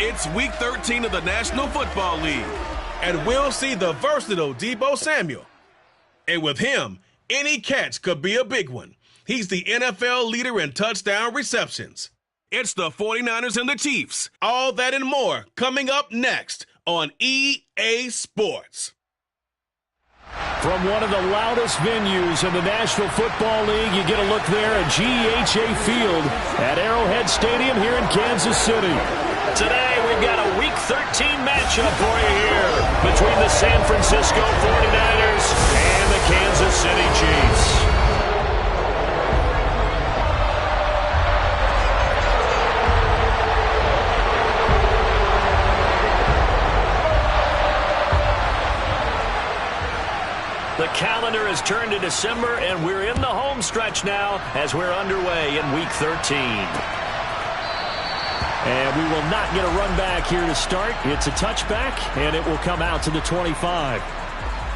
It's Week 13 of the National Football League, and we'll see the versatile Deebo Samuel. And with him, any catch could be a big one. He's the NFL leader in touchdown receptions. It's the 49ers and the Chiefs. All that and more coming up next on EA Sports. From one of the loudest venues in the National Football League, you get a look there at GEHA Field at Arrowhead Stadium here in Kansas City. Today, we've got a Week 13 matchup for you here between the San Francisco 49ers and the Kansas City Chiefs. The calendar has turned to December, and we're in the home stretch now as we're underway in Week 13. And we will not get a run back here to start. It's a touchback, and it will come out to the 25.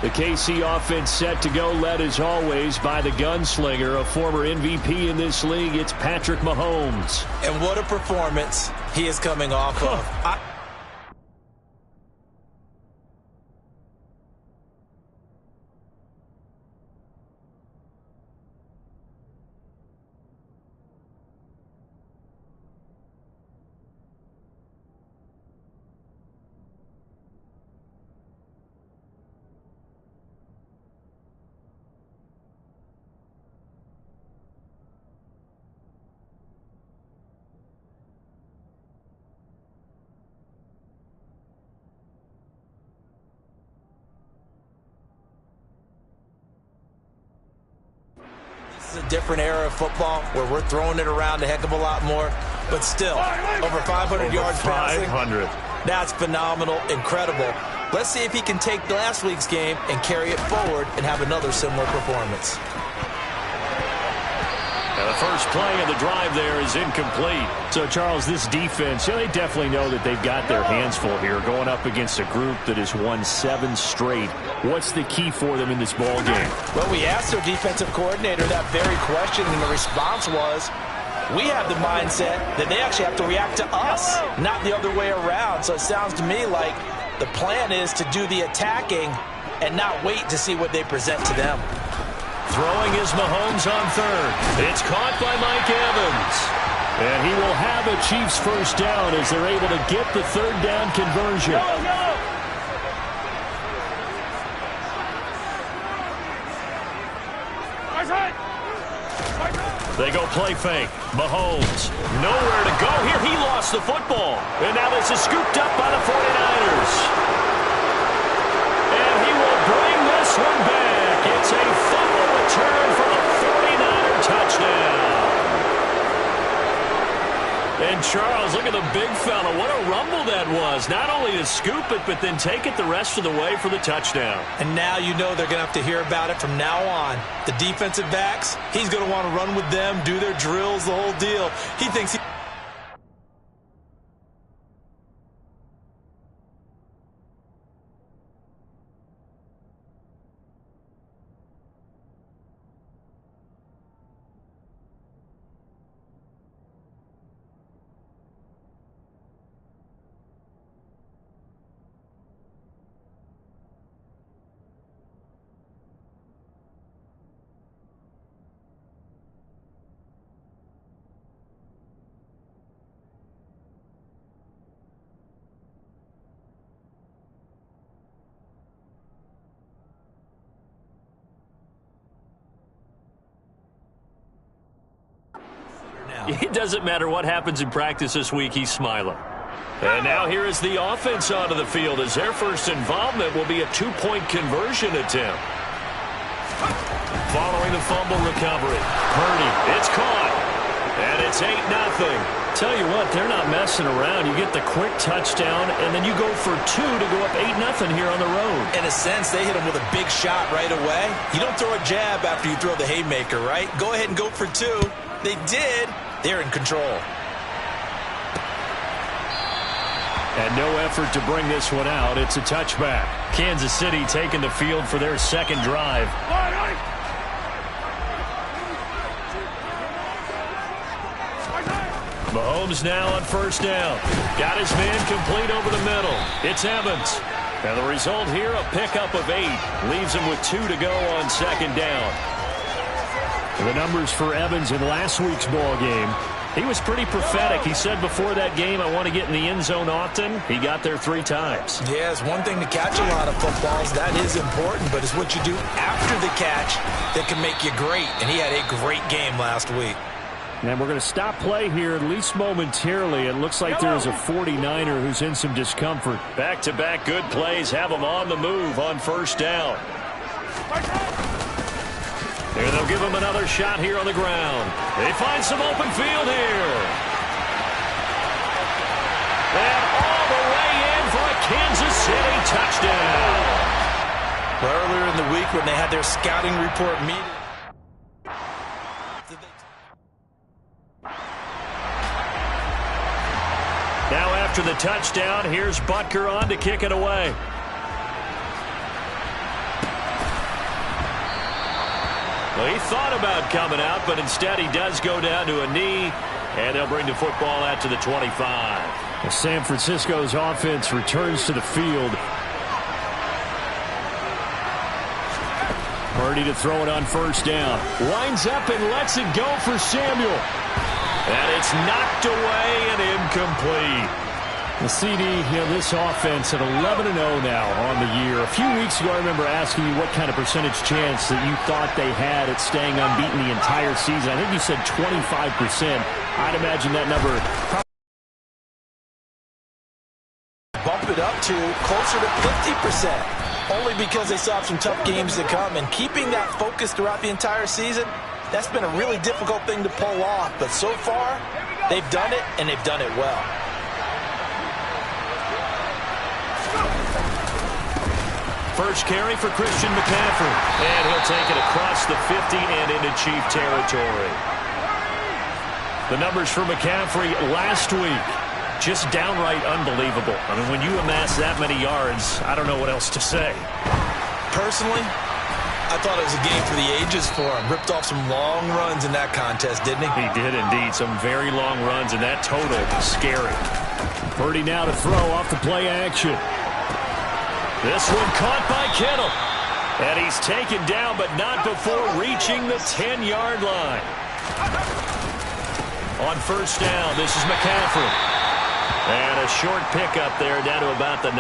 The KC offense set to go, led as always by the gunslinger, a former MVP in this league. It's Patrick Mahomes. And what a performance he is coming off of. A different era of football where we're throwing it around a heck of a lot more, but still over 500 yards passing. 500. That's phenomenal, incredible. Let's see if he can take last week's game and carry it forward and have another similar performance. And the first play of the drive there is incomplete. So, Charles, this defense, they definitely know that they've got their hands full here going up against a group that has won 7 straight. What's the key for them in this ball game? Well, we asked their defensive coordinator that very question, and the response was, we have the mindset that they actually have to react to us, not the other way around. So it sounds to me like the plan is to do the attacking and not wait to see what they present to them. Throwing is Mahomes on third. It's caught by Mike Evans. And he will have a Chiefs first down as they're able to get the third down conversion. They go play fake. Mahomes, nowhere to go here. He lost the football. And now this is scooped up by the 49ers. And he will bring this one back. It's a fumble return for a 49er touchdown. And Charles, look at the big fella. What a rumble that was. Not only to scoop it, but then take it the rest of the way for the touchdown. And now you know they're going to have to hear about it from now on. The defensive backs, he's going to want to run with them, do their drills, the whole deal. He thinks he... It doesn't matter what happens in practice this week, he's smiling. And now here is the offense onto the field as their first involvement will be a 2-point conversion attempt. Following the fumble recovery, Purdy, it's caught. And it's 8-0. Tell you what, they're not messing around. You get the quick touchdown, and then you go for 2 to go up 8-0 here on the road. In a sense, they hit him with a big shot right away. You don't throw a jab after you throw the haymaker, right? Go ahead and go for 2. They did. They're in control. And no effort to bring this one out. It's a touchback. Kansas City taking the field for their second drive. Mahomes now on first down. Got his man complete over the middle. It's Evans. And the result here, a pickup of 8. Leaves him with 2 to go on second down. The numbers for Evans in last week's ball game. He was pretty prophetic. He said before that game, I want to get in the end zone often. He got there 3 times. Yeah, it's one thing to catch a lot of footballs. That is important, but it's what you do after the catch that can make you great. And he had a great game last week. And we're going to stop play here, at least momentarily. It looks like there is a 49er who's in some discomfort. Back-to-back good plays have him on the move on first down. Here they'll give him another shot here on the ground. They find some open field here. And all the way in for a Kansas City touchdown. Earlier in the week when they had their scouting report meeting. Now after the touchdown, here's Butker on to kick it away. Well, he thought about coming out, but instead he does go down to a knee, and they'll bring the football out to the 25. Well, San Francisco's offense returns to the field. Purdy to throw it on first down. Winds up and lets it go for Samuel. And it's knocked away and incomplete. The CD, this offense at 11-0 now on the year. A few weeks ago, I remember asking you what kind of percentage chance that you thought they had at staying unbeaten the entire season. I think you said 25%. I'd imagine that number bump it up to closer to 50%. Only because they still have some tough games to come. And keeping that focus throughout the entire season, that's been a really difficult thing to pull off. But so far, they've done it, and they've done it well. First carry for Christian McCaffrey. And he'll take it across the 50 and into Chief territory. The numbers for McCaffrey last week, just downright unbelievable. I mean, when you amass that many yards, I don't know what else to say. Personally, I thought it was a game for the ages for him. Ripped off some long runs in that contest, didn't he? He did indeed. Some very long runs, and that total was scary. Purdy now to throw off the play action. This one caught by Kittle. And he's taken down, but not before reaching the 10-yard line. On first down, this is McCaffrey. And a short pickup there down to about the 9.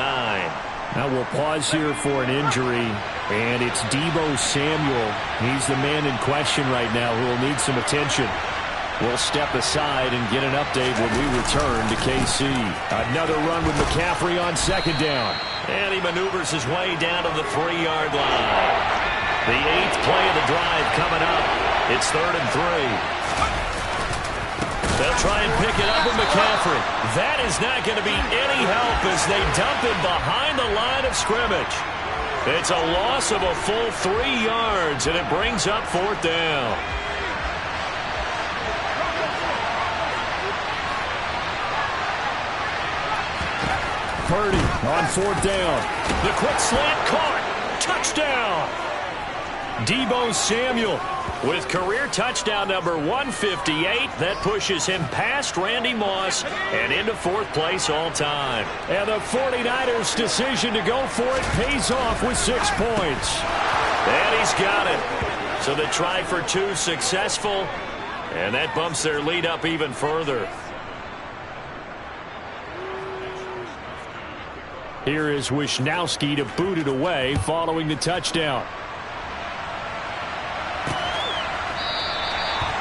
Now we'll pause here for an injury, and it's Deebo Samuel. He's the man in question right now who will need some attention. We'll step aside and get an update when we return to KC. Another run with McCaffrey on second down. And he maneuvers his way down to the 3-yard line. The 8th play of the drive coming up. It's 3rd and 3. They'll try and pick it up with McCaffrey. That is not going to be any help as they dump him behind the line of scrimmage. It's a loss of a full 3 yards, and it brings up 4th down. Purdy on 4th down. The quick slant caught. Touchdown. Deebo Samuel with career touchdown number 158. That pushes him past Randy Moss and into 4th place all time. And the 49ers' decision to go for it pays off with 6 points. And he's got it. So the try for 2 successful. And that bumps their lead up even further. Here is Wisnowski to boot it away following the touchdown.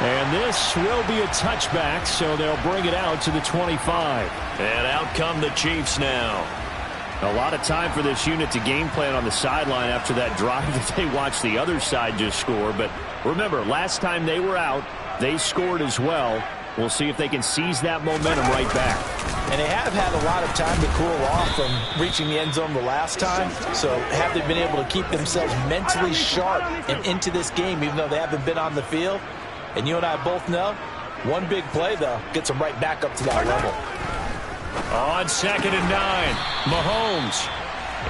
And this will be a touchback, so they'll bring it out to the 25. And out come the Chiefs now. A lot of time for this unit to game plan on the sideline after that drive that they watched the other side just score. But remember, last time they were out, they scored as well. We'll see if they can seize that momentum right back. And they have had a lot of time to cool off from reaching the end zone the last time. So have they been able to keep themselves mentally sharp and into this game, even though they haven't been on the field? And you and I both know, one big play, though, gets them right back up to that level. On 2nd and 9, Mahomes.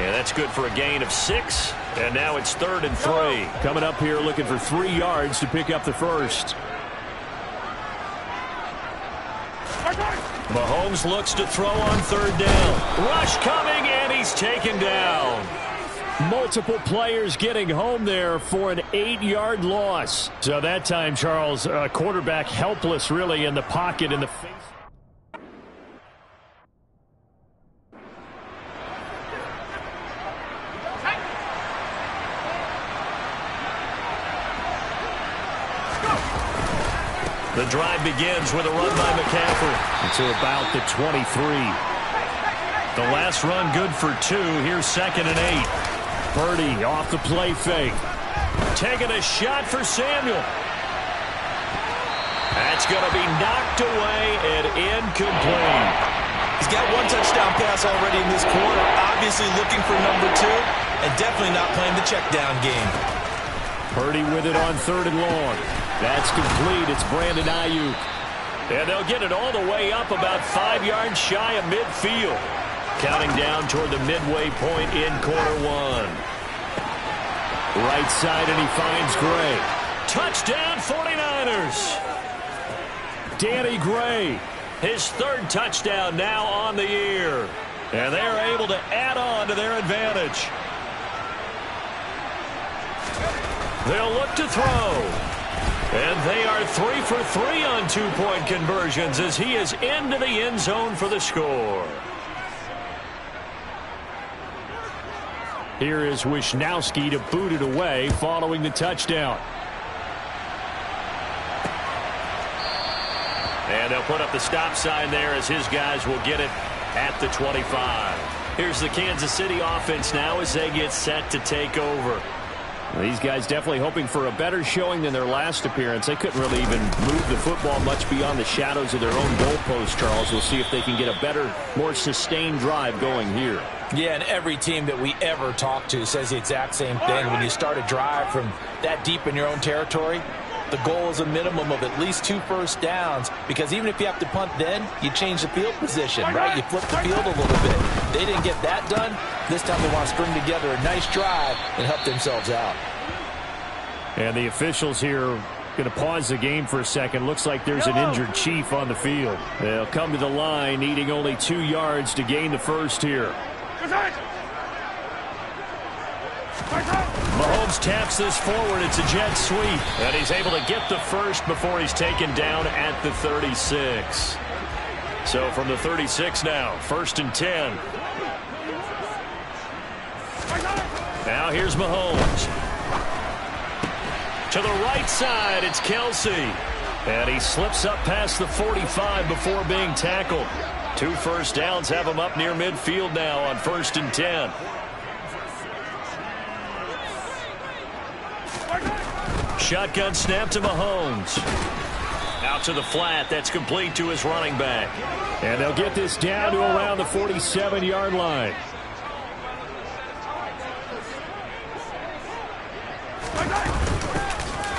Yeah, that's good for a gain of 6. And now it's 3rd and 3. Coming up here looking for 3 yards to pick up the first. Mahomes looks to throw on third down. Rush coming, and he's taken down. Multiple players getting home there for an 8-yard loss. So that time, Charles, quarterback helpless really in the pocket in the face. The drive begins with a run by McCaffrey to about the 23. The last run good for 2. Here's 2nd and 8. Purdy off the play fake. Taking a shot for Samuel. That's going to be knocked away and incomplete. He's got 1 touchdown pass already in this quarter. Obviously looking for number 2 and definitely not playing the check down game. Purdy with it on 3rd and long. That's complete. It's Brandon Ayuk. And they'll get it all the way up about 5 yards shy of midfield. Counting down toward the midway point in quarter 1. Right side, and he finds Gray. Touchdown 49ers. Danny Gray, his 3rd touchdown now on the year. And they're able to add on to their advantage. They'll look to throw. And they are 3 for 3 on 2-point conversions as he is into the end zone for the score. Here is Wisnowski to boot it away following the touchdown. And they'll put up the stop sign there as his guys will get it at the 25. Here's the Kansas City offense now as they get set to take over. Well, these guys definitely hoping for a better showing than their last appearance. They couldn't really even move the football much beyond the shadows of their own goalpost, Charles. We'll see if they can get a better, more sustained drive going here. Yeah, and every team that we ever talk to says the exact same thing. When you start a drive from that deep in your own territory, the goal is a minimum of at least 2 first downs, because even if you have to punt then, you change the field position, right? You flip the field a little bit. They didn't get that done. This time they want to string together a nice drive and help themselves out. And the officials here going to pause the game for a second. Looks like there's an injured Chief on the field. They'll come to the line needing only 2 yards to gain the first here. Mahomes taps this forward. It's a jet sweep. And he's able to get the first before he's taken down at the 36. So from the 36 now, 1st and 10. Now here's Mahomes. To the right side, it's Kelsey. And he slips up past the 45 before being tackled. 2 first downs have him up near midfield now on 1st and 10. Shotgun snap to Mahomes. Out to the flat. That's complete to his running back. And they'll get this down to around the 47-yard line.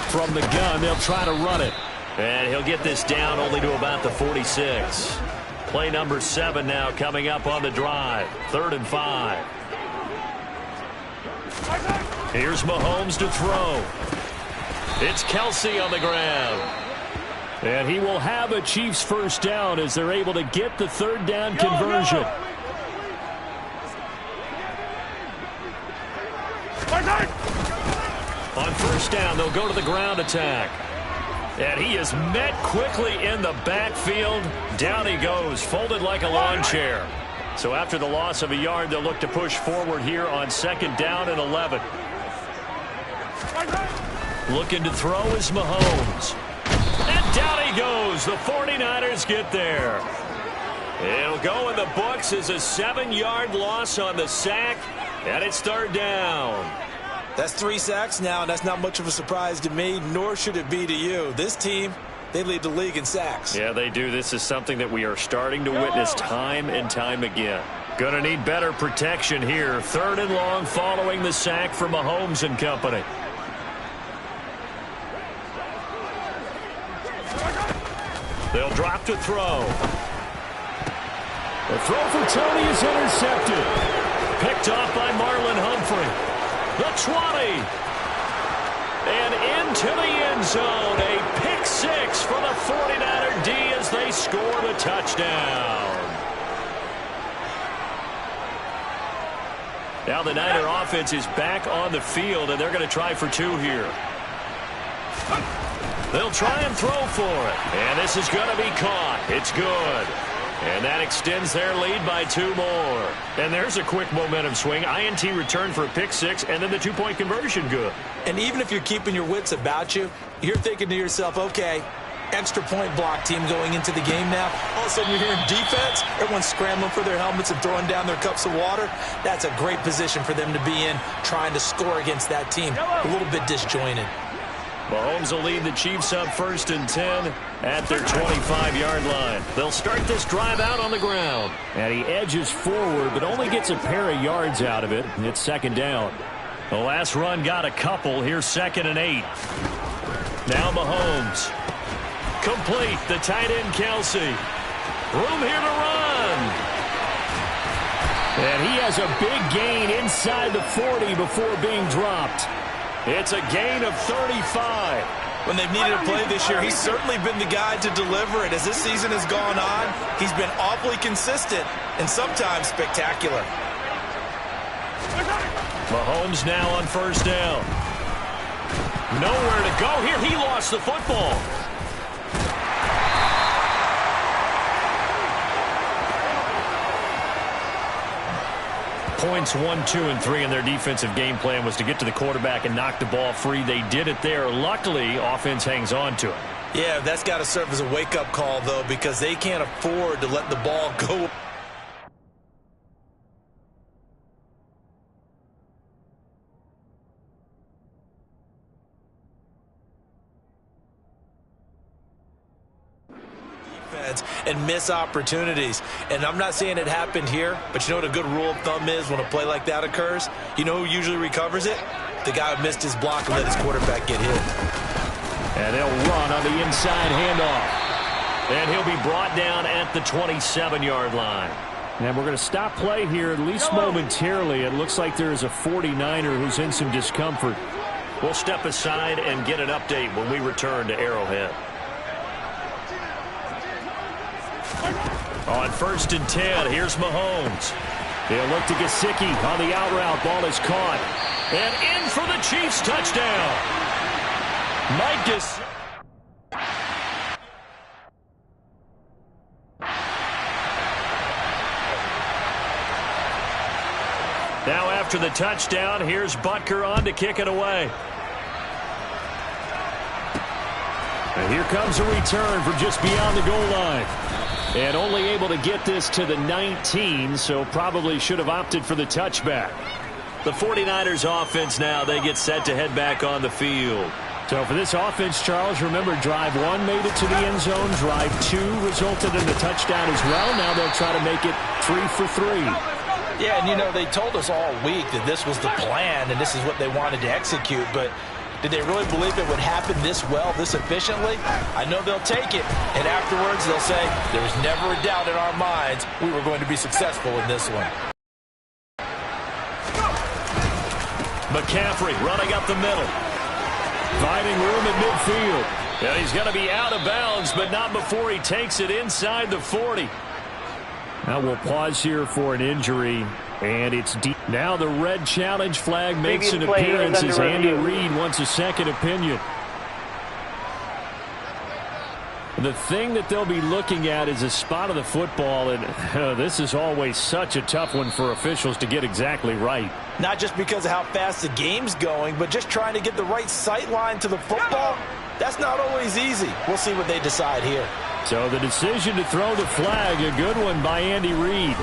From the gun, they'll try to run it. And he'll get this down only to about the 46. Play number 7 now coming up on the drive. 3rd and 5. Here's Mahomes to throw. It's Kelsey on the ground. And he will have a Chiefs first down as they're able to get the 3rd down conversion. On 1st down, they'll go to the ground attack. And he is met quickly in the backfield. Down he goes, folded like a lawn chair. So after the loss of a yard, they'll look to push forward here on 2nd down and 11. Looking to throw is Mahomes. And down he goes. The 49ers get there. It'll go in the books as a 7-yard loss on the sack. And it's 3rd down. That's 3 sacks now, and that's not much of a surprise to me, nor should it be to you. This team, they lead the league in sacks. Yeah, they do. This is something that we are starting to witness time and time again. Gonna need better protection here. 3rd and long following the sack for Mahomes and company. They'll drop to throw. The throw for Tony is intercepted. Picked off by Marlon Humphrey. The 20. And into the end zone. A pick 6 for the 49er D as they score the touchdown. Now the Niner offense is back on the field, and they're going to try for two here. They'll try and throw for it. And this is going to be caught. It's good. And that extends their lead by 2 more. And there's a quick momentum swing. INT return for a pick 6, and then the 2-point conversion good. And even if you're keeping your wits about you, you're thinking to yourself, okay, extra point block team going into the game now. All of a sudden you're hearing defense. Everyone's scrambling for their helmets and throwing down their cups of water. That's a great position for them to be in, trying to score against that team. A little bit disjointed. Mahomes will lead the Chiefs up 1st and 10 at their 25-yard line. They'll start this drive out on the ground. And he edges forward, but only gets a pair of yards out of it. It's 2nd down. The last run got a couple. Here's 2nd and 8. Now Mahomes. Complete. The tight end, Kelsey. Room here to run. And he has a big gain inside the 40 before being dropped. It's a gain of 35. When they've needed a play this year, he's certainly been the guy to deliver it. As this season has gone on, he's been awfully consistent and sometimes spectacular. Mahomes now on 1st down. Nowhere to go here. He lost the football. Points 1, 2, and 3 in their defensive game plan was to get to the quarterback and knock the ball free. They did it there. Luckily, offense hangs on to it. Yeah, that's got to serve as a wake-up call, though, because they can't afford to let the ball go. And miss opportunities. And I'm not saying it happened here, but you know what a good rule of thumb is when a play like that occurs? You know who usually recovers it? The guy who missed his block and let his quarterback get hit. And they'll run on the inside handoff. And he'll be brought down at the 27-yard line. And we're going to stop play here, at least momentarily. It looks like there is a 49er who's in some discomfort. We'll step aside and get an update when we return to Arrowhead. On 1st and 10, here's Mahomes. He'll look to Gesicki on the out route. Ball is caught. And in for the Chiefs touchdown. Mike Gesicki. Now after the touchdown, here's Butker on to kick it away. And here comes a return from just beyond the goal line. And only able to get this to the 19, so probably should have opted for the touchback. The 49ers offense now, they get set to head back on the field. So for this offense, Charles, remember, drive 1 made it to the end zone. Drive 2 resulted in a touchdown as well. Now they'll try to make it 3 for 3. Yeah, and you know, they told us all week that this was the plan and this is what they wanted to execute, but did they really believe it would happen this well, this efficiently? I know they'll take it, and afterwards they'll say, there was never a doubt in our minds we were going to be successful in this one. McCaffrey running up the middle. Finding room at midfield. Yeah, he's going to be out of bounds, but not before he takes it inside the 40. Now we'll pause here for an injury, and it's deep. Now the red challenge flag makes an appearance as Andy Reid wants a second opinion. The thing that they'll be looking at is a spot of the football, and this is always such a tough one for officials to get exactly right. Not just because of how fast the game's going, but just trying to get the right sight line to the football. That's not always easy. We'll see what they decide here. So the decision to throw the flag, a good one by Andy Reid.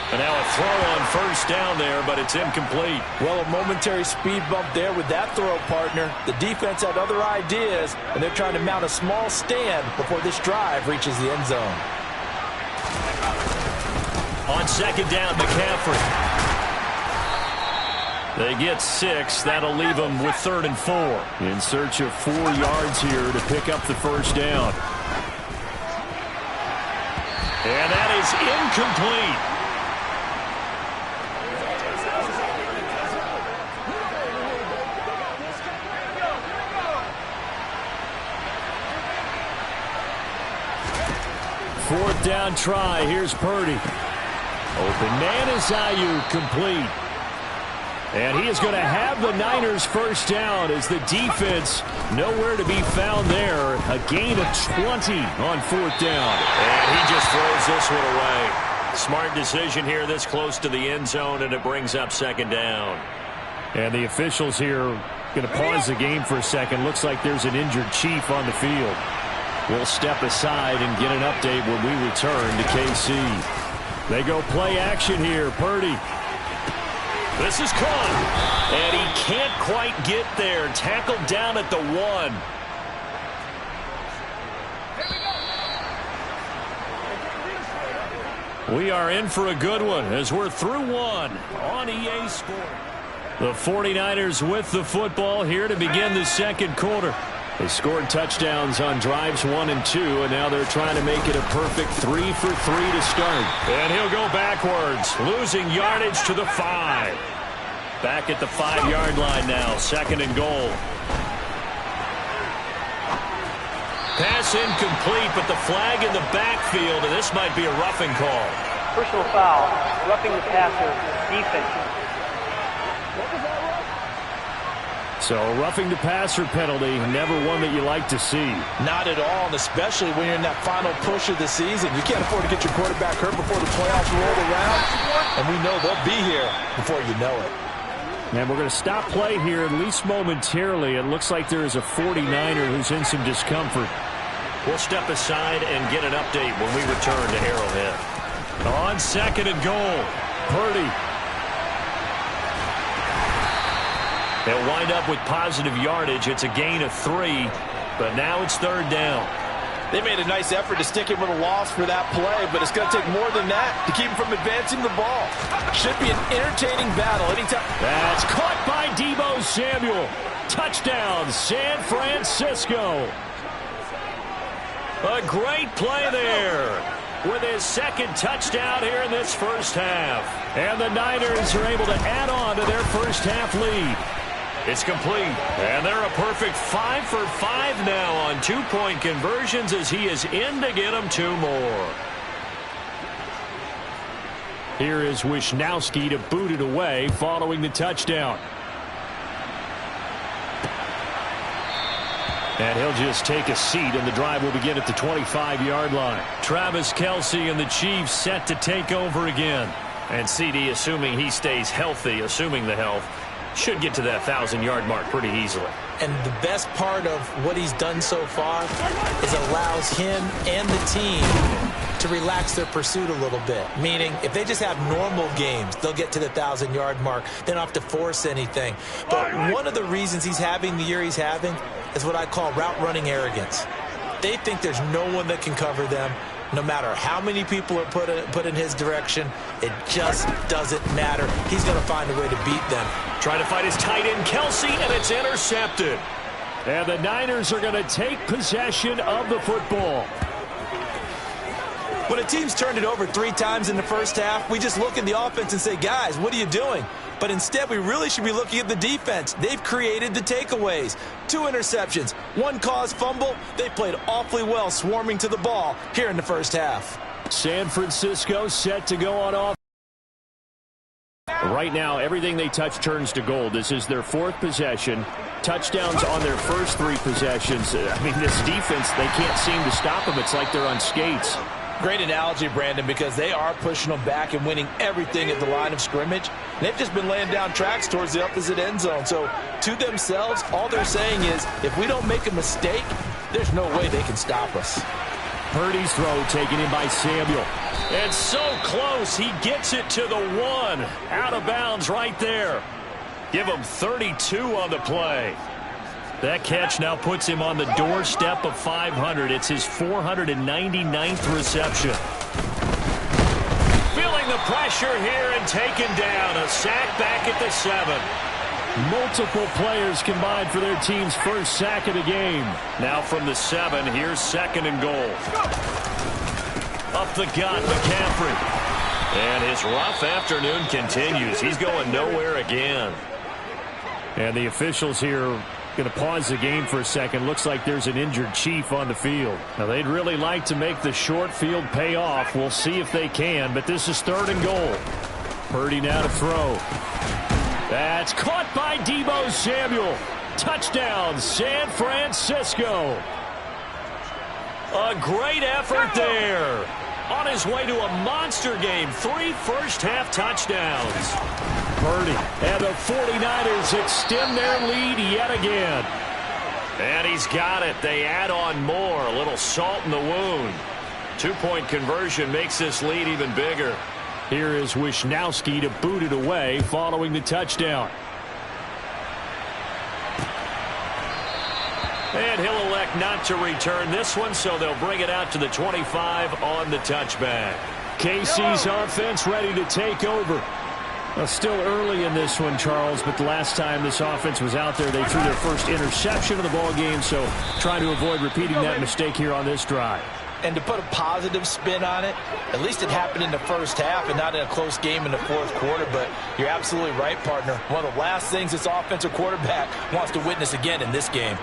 And now a throw on 1st down there, but it's incomplete. Well, a momentary speed bump there with that throw, partner. The defense had other ideas, and they're trying to mount a small stand before this drive reaches the end zone. On 2nd down, McCaffrey. They get 6. That'll leave them with 3rd and 4. In search of 4 yards here to pick up the 1st down. And that is incomplete. 4th down try. Here's Purdy. Open man is Ayuk, complete. And he is going to have the Niners first down as the defense nowhere to be found there. A gain of 20 on 4th down. And he just throws this one away. Smart decision here this close to the end zone, and it brings up 2nd down. And the officials here going to pause the game for a second. Looks like there's an injured Chief on the field. We'll step aside and get an update when we return to KC. They go play action here. Purdy. This is caught, and he can't quite get there. Tackled down at the 1. We are in for a good one as we're through 1 on EA Sports. The 49ers with the football here to begin the 2nd quarter. They scored touchdowns on drives 1 and 2, and now they're trying to make it a perfect 3 for 3 to start. And he'll go backwards, losing yardage to the 5. Back at the 5-yard line now, 2nd and goal. Pass incomplete, but the flag in the backfield, and this might be a roughing call. Personal foul, roughing the passer, defense. So a roughing the passer penalty, never one that you like to see. Not at all, and especially when you're in that final push of the season. You can't afford to get your quarterback hurt before the playoffs roll around, and we know they'll be here before you know it. And we're going to stop play here, at least momentarily. It looks like there is a 49er who's in some discomfort. We'll step aside and get an update when we return to Arrowhead. On 2nd and goal, Purdy. They'll wind up with positive yardage. It's a gain of 3, but now it's 3rd down. They made a nice effort to stick him with a loss for that play, but it's going to take more than that to keep him from advancing the ball. Should be an entertaining battle anytime. That's caught by Deebo Samuel. Touchdown, San Francisco. A great play there with his 2nd touchdown here in this first half. And the Niners are able to add on to their first half lead. It's complete, and they're a perfect 5 for 5 now on 2-point conversions as he is in to get them 2 more. Here is Wisnowski to boot it away following the touchdown. And he'll just take a seat, and the drive will begin at the 25-yard line. Travis Kelce and the Chiefs set to take over again. And CD, assuming he stays healthy, assuming the health, should get to that 1,000-yard mark pretty easily. And the best part of what he's done so far is allows him and the team to relax their pursuit a little bit. Meaning, if they just have normal games, they'll get to the 1,000-yard mark. They don't have to force anything. But one of the reasons he's having the year he's having is what I call route running arrogance. They think there's no one that can cover them. No matter how many people are put in his direction, it just doesn't matter. He's going to find a way to beat them. Trying to find his tight end, Kelce, and it's intercepted. And the Niners are going to take possession of the football. When a team's turned it over 3 times in the first half, we just look at the offense and say, guys, what are you doing? But instead, we really should be looking at the defense. They've created the takeaways. 2 interceptions, 1 caused fumble. They played awfully well swarming to the ball here in the first half. San Francisco set to go on off. Right now, everything they touch turns to gold. This is their 4th possession. Touchdowns on their first 3 possessions. I mean, this defense, they can't seem to stop them. It's like they're on skates. Great analogy, Brandon, because they are pushing them back and winning everything at the line of scrimmage. And they've just been laying down tracks towards the opposite end zone. So to themselves, all they're saying is, if we don't make a mistake, there's no way they can stop us. Purdy's throw taken in by Samuel. And so close, he gets it to the 1. Out of bounds right there. Give him 32 on the play. That catch now puts him on the doorstep of 500. It's his 499th reception. Feeling the pressure here and taken down. A sack back at the 7. Multiple players combined for their team's first sack of the game. Now from the 7, here's 2nd and goal. Up the gut, McCaffrey. And his rough afternoon continues. He's going nowhere again. And the officials here Going to pause the game for a second. Looks like there's an injured Chief on the field. Now, they'd really like to make the short field pay off. We'll see if they can, but this is 3rd and goal. Purdy now to throw. That's caught by Deebo Samuel. Touchdown, San Francisco. A great effort there. On his way to a monster game. 3 first-half touchdowns. Purdy and the 49ers extend their lead yet again. And he's got it. They add on more. A little salt in the wound. 2-point conversion makes this lead even bigger. Here is Wisnowski to boot it away following the touchdown. And he'll elect not to return this one, so they'll bring it out to the 25 on the touchback. KC's offense ready to take over. Well, still early in this one, Charles, but the last time this offense was out there, they threw their first interception of the ball game, so trying to avoid repeating that mistake here on this drive. And to put a positive spin on it, at least it happened in the first half and not in a close game in the 4th quarter. But you're absolutely right, partner. One of the last things this offensive quarterback wants to witness again in this game.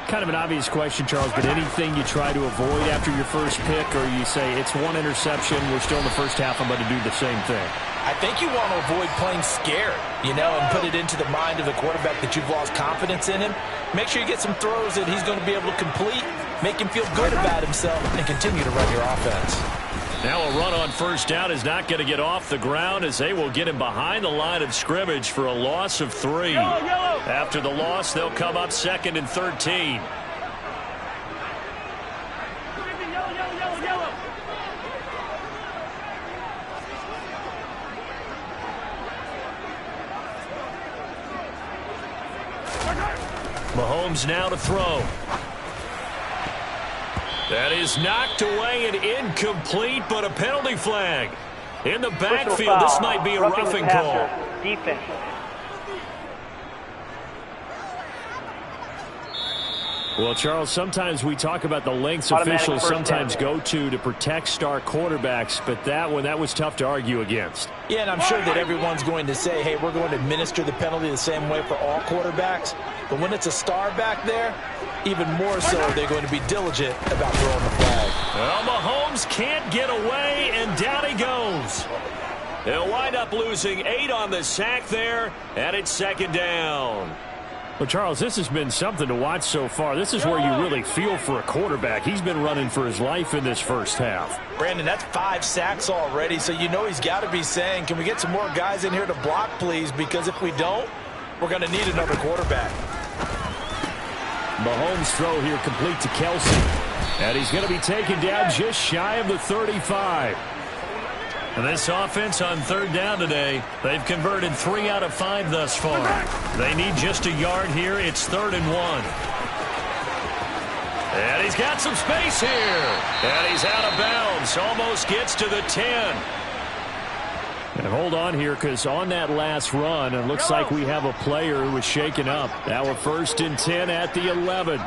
Kind of an obvious question, Charles, but anything you try to avoid after your first pick, or you say it's 1 interception, we're still in the first half, I'm going to do the same thing? I think you want to avoid playing scared, and put it into the mind of the quarterback that you've lost confidence in him. Make sure you get some throws that he's going to be able to complete, make him feel good about himself, and continue to run your offense. Now a run on first down is not going to get off the ground, as they will get him behind the line of scrimmage for a loss of 3. After the loss, they'll come up 2nd and 13. Mahomes now to throw. That is knocked away and incomplete, but a penalty flag. In the backfield, this might be a roughing call. Defense. Well, Charles, sometimes we talk about the lengths officials sometimes go to protect star quarterbacks, but that one, that was tough to argue against. Yeah, and I'm sure that everyone's going to say, hey, we're going to administer the penalty the same way for all quarterbacks. But when it's a star back there, even more so they're going to be diligent about throwing the flag. Well, Mahomes can't get away, and down he goes. They'll wind up losing 8 on the sack there, and it's 2nd down. Well, Charles, this has been something to watch so far. This is where you really feel for a quarterback. He's been running for his life in this first half. Brandon, that's 5 sacks already, so he's got to be saying, can we get some more guys in here to block, please? Because if we don't, we're going to need another quarterback. Mahomes' throw here complete to Kelsey. And he's going to be taken down just shy of the 35. And this offense on 3rd down today, they've converted 3 out of 5 thus far. They need just a yard here. It's 3rd and 1. And he's got some space here. And he's out of bounds. Almost gets to the 10. And hold on here, because on that last run, it looks like we have a player who was shaken up. Now a 1st and 10 at the 11.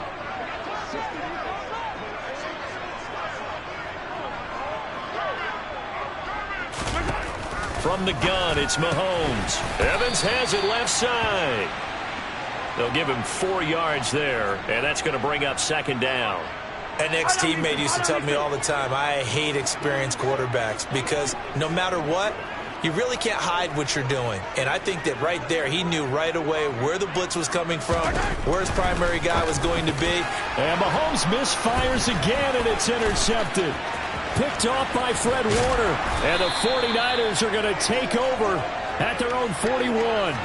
From the gun, it's Mahomes. Evans has it left side. They'll give him 4 yards there, and that's going to bring up 2nd down. An ex-teammate used to tell me all the time, I hate experienced quarterbacks because no matter what, you really can't hide what you're doing. And I think that right there, he knew right away where the blitz was coming from, where his primary guy was going to be. And Mahomes misfires again, and it's intercepted. Picked off by Fred Warner. And the 49ers are going to take over at their own 41.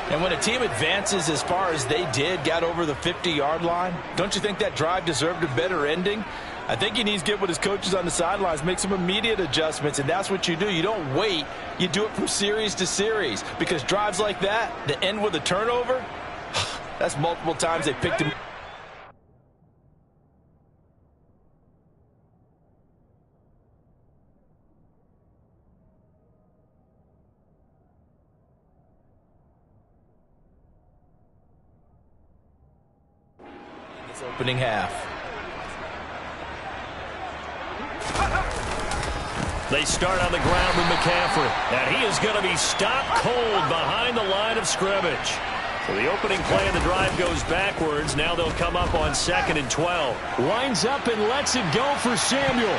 And when a team advances as far as they did, got over the 50-yard line, don't you think that drive deserved a better ending? I think he needs to get with his coaches on the sidelines, make some immediate adjustments, and that's what you do. You don't wait. You do it from series to series, because drives like that end with a turnover, that's multiple times they picked him. This opening half. They start on the ground with McCaffrey, and he is going to be stopped cold behind the line of scrimmage. So the opening play of the drive goes backwards. Now they'll come up on 2nd and 12. Lines up and lets it go for Samuel.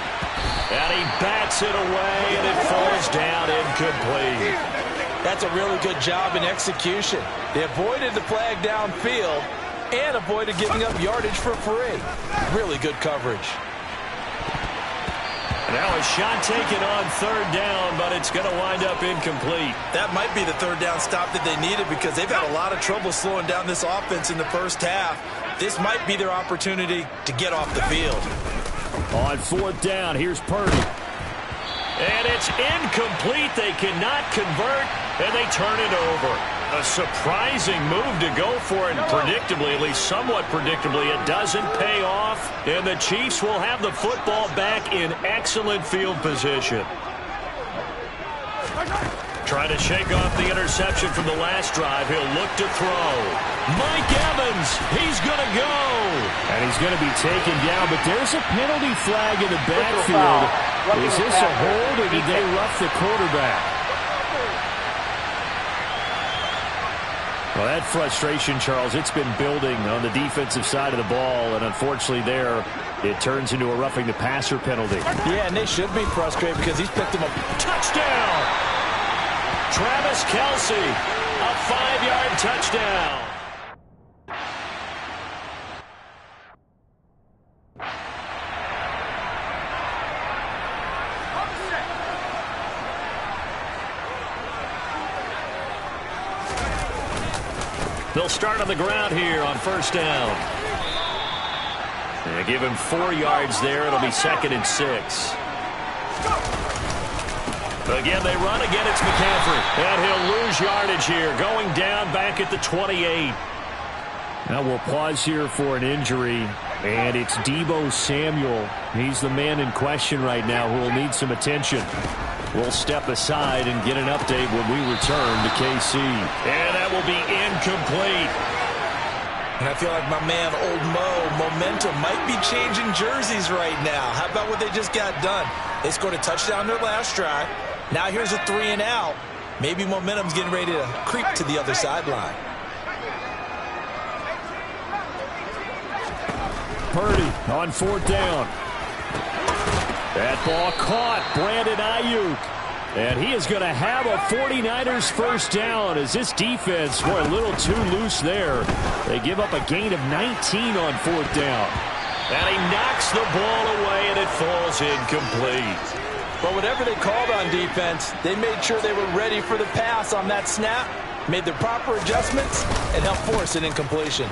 And he bats it away, and it falls down incomplete. That's a really good job in execution. They avoided the flag downfield and avoided giving up yardage for free. Really good coverage. Now a shot taken on 3rd down, but it's going to wind up incomplete. That might be the 3rd down stop that they needed because they've had a lot of trouble slowing down this offense in the first half. This might be their opportunity to get off the field. On 4th down, here's Purdy. And it's incomplete. They cannot convert, and they turn it over. A surprising move to go for it, and predictably, at least somewhat predictably, it doesn't pay off, and the Chiefs will have the football back in excellent field position. Trying to shake off the interception from the last drive. He'll look to throw. Mike Evans, he's going to go. And he's going to be taken down, but there's a penalty flag in the backfield. Is this a hold, or did they rough the quarterback? Well, that frustration, Charles, it's been building on the defensive side of the ball, and unfortunately there, it turns into a roughing the passer penalty. Yeah, and they should be frustrated because he's picked them up. Touchdown! Travis Kelce, a 5-yard touchdown. They'll start on the ground here on 1st down. They give him 4 yards there. It'll be 2nd and 6. Again, they run. Again, it's McCaffrey. And he'll lose yardage here, going down back at the 28. Now we'll pause here for an injury, and it's Deebo Samuel. He's the man in question right now who will need some attention. We'll step aside and get an update when we return to KC. And that will be incomplete. And I feel like my man, Old Mo, momentum might be changing jerseys right now. How about what they just got done? They scored a touchdown their last drive. Now here's a 3 and out. Maybe momentum's getting ready to creep to the other sideline. Purdy on 4th down. That ball caught. Brandon Ayuk. And he is going to have a 49ers 1st down as this defense, boy, a little too loose there. They give up a gain of 19 on 4th down. And he knocks the ball away, and it falls incomplete. But whatever they called on defense, they made sure they were ready for the pass on that snap, made the proper adjustments, and helped force an incompletion.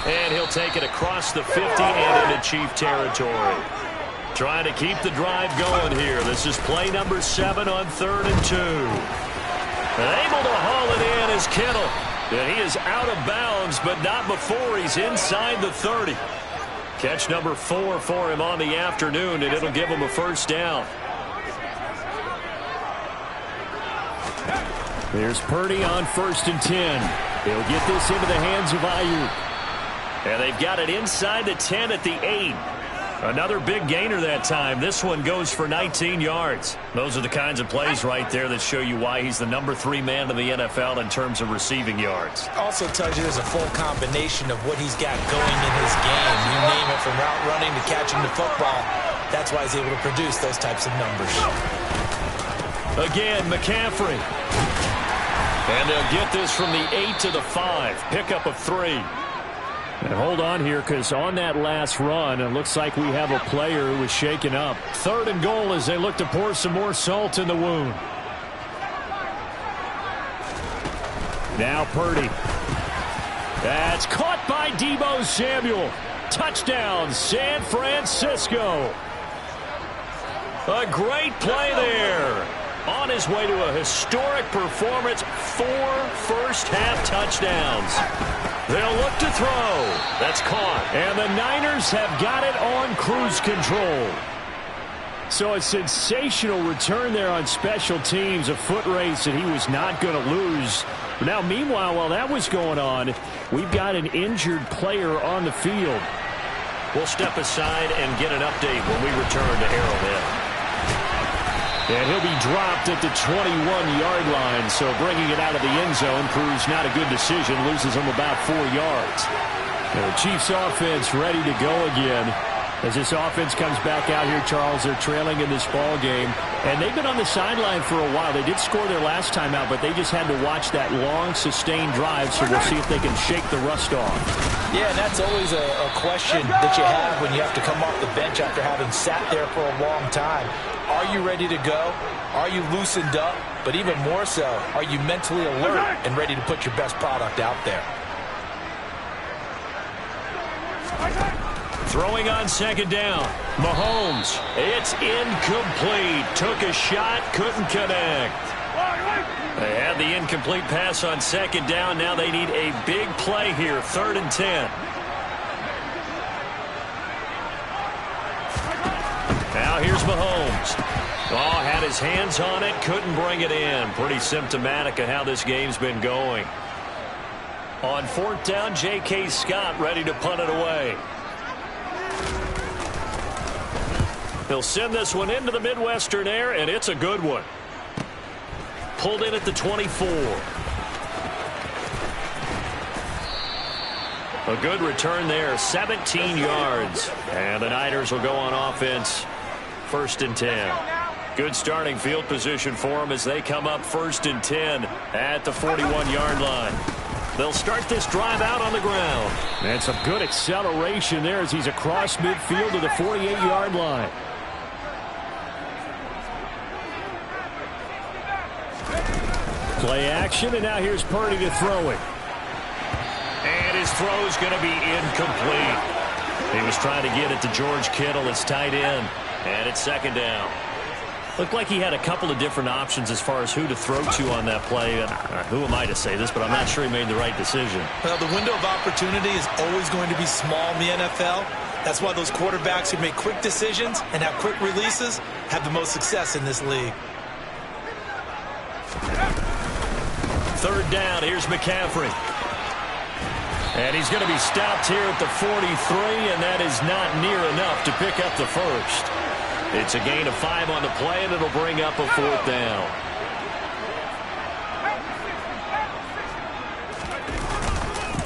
And he'll take it across the 50 and into Chief territory. Trying to keep the drive going here. This is play number 7 on 3rd and 2. And able to haul it in is Kittle. And he is out of bounds, but not before he's inside the 30. Catch number 4 for him on the afternoon, and it'll give him a 1st down. There's Purdy on 1st and 10. He'll get this into the hands of Ayuk. And they've got it inside the 10 at the 8. Another big gainer that time. This one goes for 19 yards. Those are the kinds of plays right there that show you why he's the number 3 man in the NFL in terms of receiving yards. Also tells you there's a full combination of what he's got going in his game. You name it, from route running to catching the football. That's why he's able to produce those types of numbers. Again, McCaffrey. And they'll get this from the 8 to the 5. Pickup of 3. And hold on here, because on that last run, it looks like we have a player who was shaken up. 3rd and goal as they look to pour some more salt in the wound. Now Purdy. That's caught by Deebo Samuel. Touchdown, San Francisco. A great play there. On his way to a historic performance, 4 first-half touchdowns. They'll look to throw. That's caught. And the Niners have got it on cruise control. So a sensational return there on special teams, a foot race that he was not going to lose. Now, meanwhile, while that was going on, we've got an injured player on the field. We'll step aside and get an update when we return to Arrowhead. And he'll be dropped at the 21-yard line, so bringing it out of the end zone proves not a good decision, loses him about 4 yards. And the Chiefs offense ready to go again. As this offense comes back out here, Charles, they're trailing in this ball game. And they've been on the sideline for a while. They did score their last time out, but they just had to watch that long, sustained drive, so we'll see if they can shake the rust off. Yeah, and that's always a question that you have when you have to come off the bench after having sat there for a long time. Are you ready to go? Are you loosened up? But even more so, are you mentally alert and ready to put your best product out there? Throwing on second down. Mahomes. It's incomplete. Took a shot, couldn't connect. They had the incomplete pass on second down. Now they need a big play here. 3rd and 10. Now here's Mahomes. Oh, had his hands on it, couldn't bring it in. Pretty symptomatic of how this game's been going. On 4th down, J.K. Scott ready to punt it away. He'll send this one into the Midwestern air, and it's a good one. Pulled in at the 24. A good return there, 17 yards. And the Niners will go on offense, 1st and 10. Good starting field position for them as they come up 1st and 10 at the 41-yard line. They'll start this drive out on the ground. And some good acceleration there as he's across midfield to the 48-yard line. Play action, and now here's Purdy to throw it. And his throw is going to be incomplete. He was trying to get it to George Kittle, his tight end, and it's 2nd down. Looked like he had a couple of different options as far as who to throw to on that play. Who am I to say this, but I'm not sure he made the right decision. Well, the window of opportunity is always going to be small in the NFL. That's why those quarterbacks who make quick decisions and have quick releases have the most success in this league. 3rd down, here's McCaffrey. And he's going to be stopped here at the 43, and that is not near enough to pick up the first. It's a gain of 5 on the play, and it'll bring up a 4th down.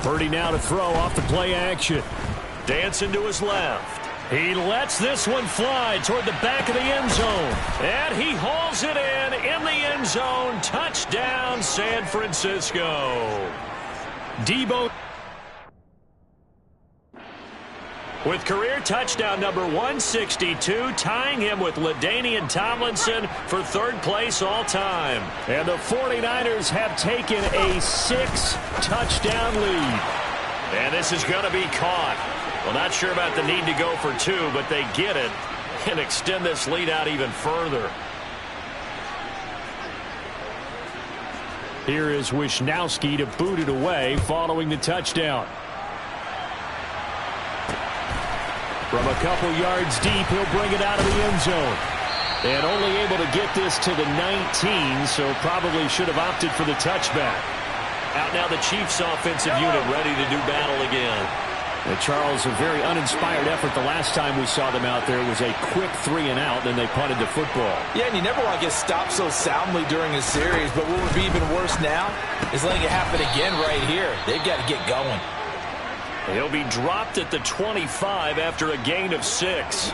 Purdy now to throw off the play action. Dancing to his left. He lets this one fly toward the back of the end zone. And he hauls it in the end zone. Touchdown, San Francisco. Debo with career touchdown number 162, tying him with LaDainian Tomlinson for 3rd place all time. And the 49ers have taken a 6-touchdown lead. And this is going to be caught. Well, not sure about the need to go for 2, but they get it and extend this lead out even further. Here is Wisnowski to boot it away following the touchdown. From a couple yards deep, he'll bring it out of the end zone. And only able to get this to the 19, so probably should have opted for the touchback. Out now the Chiefs offensive unit ready to do battle again. And Charles, a very uninspired effort the last time we saw them out there. It was a quick 3-and-out, then they punted the football. Yeah, and you never want to get stopped so soundly during a series, but what would be even worse now is letting it happen again right here. They've got to get going. He'll be dropped at the 25 after a gain of 6.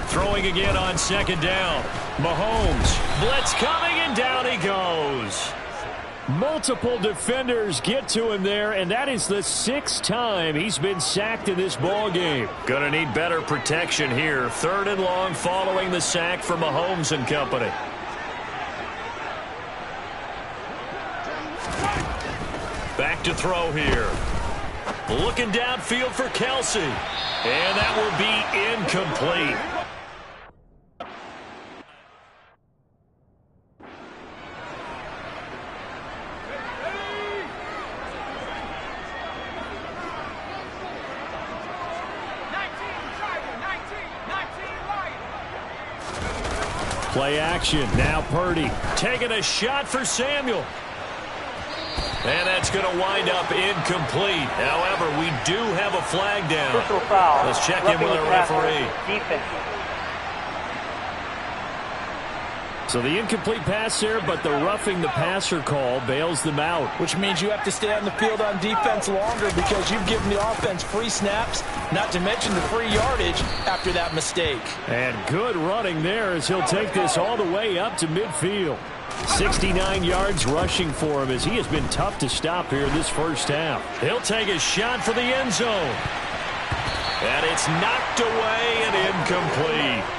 Throwing again on 2nd down. Mahomes. Blitz coming, and down he goes. Multiple defenders get to him there, and that is the 6th time he's been sacked in this ball game. Gonna need better protection here. 3rd and long following the sack from Mahomes and company. Back to throw here. Looking downfield for Kelsey. And that will be incomplete. Play action. Now Purdy taking a shot for Samuel. And that's going to wind up incomplete. However, we do have a flag down. Personal foul. Let's check in with our referee. Defense. So the incomplete pass there, but the roughing the passer call bails them out. Which means you have to stay on the field on defense longer because you've given the offense free snaps, not to mention the free yardage after that mistake. And good running there as he'll take this all the way up to midfield. 69 yards rushing for him as he has been tough to stop here in this first half. He'll take a shot for the end zone. And it's knocked away and incomplete.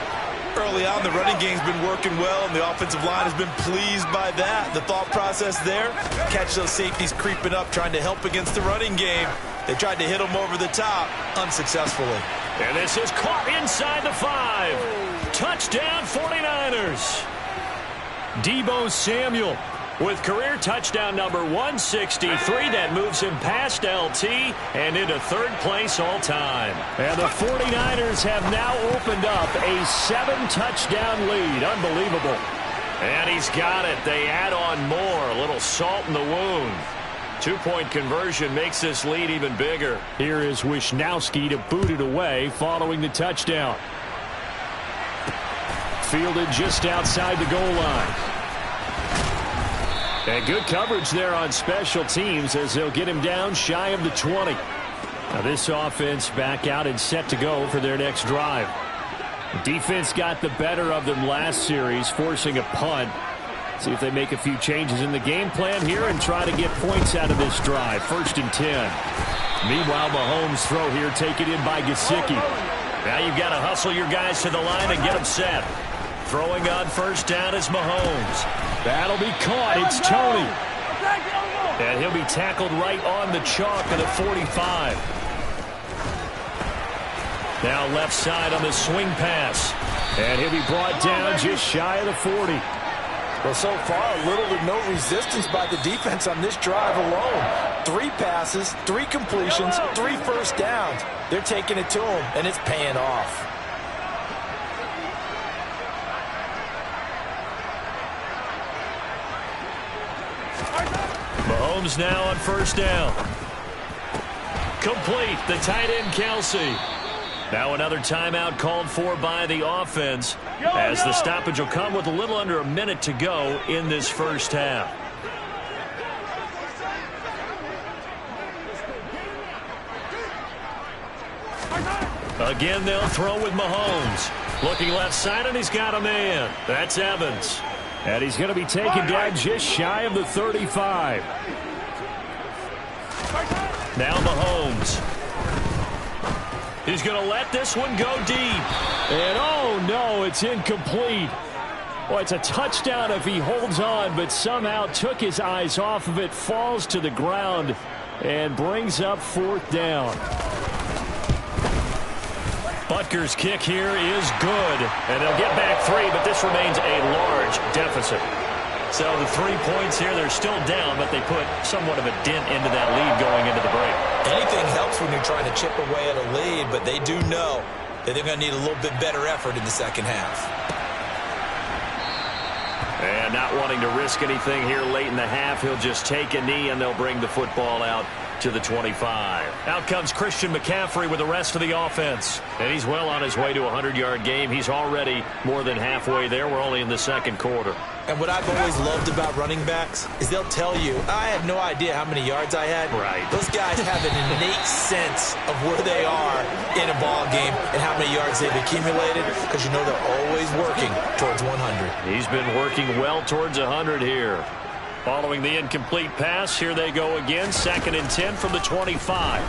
Early on, the running game's been working well, and the offensive line has been pleased by that. The thought process there, catch those safeties creeping up, trying to help against the running game. They tried to hit them over the top, unsuccessfully. And this is caught inside the 5. Touchdown 49ers. Deebo Samuel with career touchdown number 163. That moves him past LT and into third place all time. And the 49ers have now opened up a 7-touchdown lead. Unbelievable. And he's got it. They add on more. A little salt in the wound. 2-point conversion makes this lead even bigger. Here is Wisnowski to boot it away following the touchdown. Fielded just outside the goal line. And good coverage there on special teams as they'll get him down shy of the 20. Now this offense back out and set to go for their next drive. The defense got the better of them last series, forcing a punt. See if they make a few changes in the game plan here and try to get points out of this drive. 1st and 10. Meanwhile, Mahomes' throw here taken in by Gesicki. Now you've got to hustle your guys to the line and get them set. Throwing on first down is Mahomes. That'll be caught. It's Tony. And he'll be tackled right on the chalk at the 45. Now left side on the swing pass. And he'll be brought down just shy of the 40. Well, so far, little to no resistance by the defense on this drive alone. 3 passes, 3 completions, 3 first downs. They're taking it to him, and it's paying off. Mahomes now on first down. Complete. The tight end, Kelsey. Now another timeout called for by the offense as the stoppage will come with a little under a minute to go in this first half. Again, they'll throw with Mahomes. Looking left side, and he's got a man. That's Evans. And he's going to be taken down just shy of the 35. Now Mahomes. He's going to let this one go deep. And oh no, it's incomplete. Well, it's a touchdown if he holds on, but somehow took his eyes off of it, falls to the ground, and brings up 4th down. Butker's kick here is good. And they'll get back 3, but this remains a large deficit. So the 3 points here, they're still down, but they put somewhat of a dent into that lead going into the break. Anything helps when you're trying to chip away at a lead, but they do know that they're going to need a little bit better effort in the second half. And not wanting to risk anything here late in the half, he'll just take a knee, and they'll bring the football out to the 25. Out comes Christian McCaffrey with the rest of the offense. And he's well on his way to a 100-yard game. He's already more than halfway there. We're only in the second quarter. And what I've always loved about running backs is they'll tell you, I had no idea how many yards I had. Right. Those guys have an innate sense of where they are in a ball game and how many yards they've accumulated because you know they're always working towards 100. He's been working well towards 100 here. Following the incomplete pass, here they go again. 2nd and 10 from the 25.